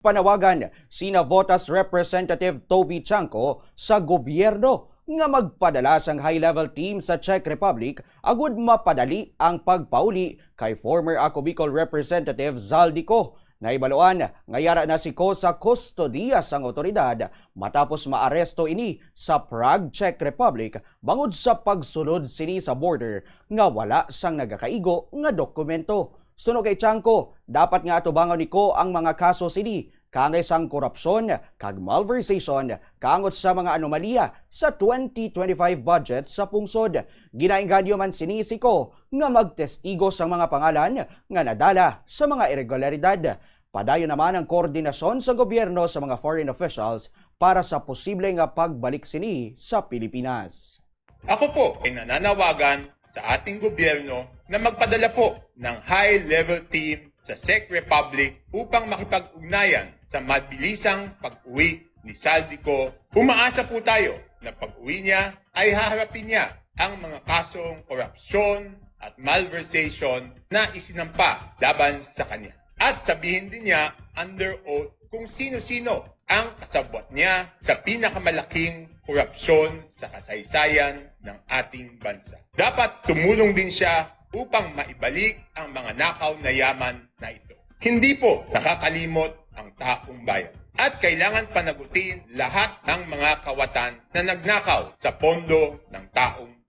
Panawagan sina Votas Representative Toby Chanco sa gobyerno nga magpadala sang high-level team sa Czech Republic agud mapadali ang pagpauli kay former Ako Bicol Representative Zaldico. Naibaluan nga yara na si Ko sa kustodiya sang otoridad matapos maaresto ini sa Prague, Czech Republic bangod sa pagsulod sini sa border nga wala sang nagakaigo nga dokumento. Suno kay Chanco, dapat nga atubangon ni Ko ang mga kaso sini kangay sang korupsyon kag malversation kangot sa mga anomalya sa 2025 budget sa pungsod. Ginainganyo man sini si Ko nga magtestigo sa mga pangalan nga nadala sa mga irregularidad. Padayon naman ang koordinasyon sa gobyerno sa mga foreign officials para sa posible nga pagbalik sini sa Pilipinas. Ako po ay nananawagan sa ating gobyerno na magpadala po ng high-level team sa Czech Republic upang makipag-ugnayan sa mabilisang pag-uwi ni Zaldico. Umaasa po tayo na pag-uwi niya ay haharapin niya ang mga kasong korupsyon at malversation na isinampa laban sa kanya. At sabihin din niya under oath kung sino-sino ang kasabwat niya sa pinakamalaking korupsyon sa kasaysayan ng ating bansa. Dapat tumulong din siya upang maibalik ang mga nakaw na yaman na ito. Hindi po nakakalimot ang taong bayan. At kailangan panagutin lahat ng mga kawatan na nagnakaw sa pondo ng taong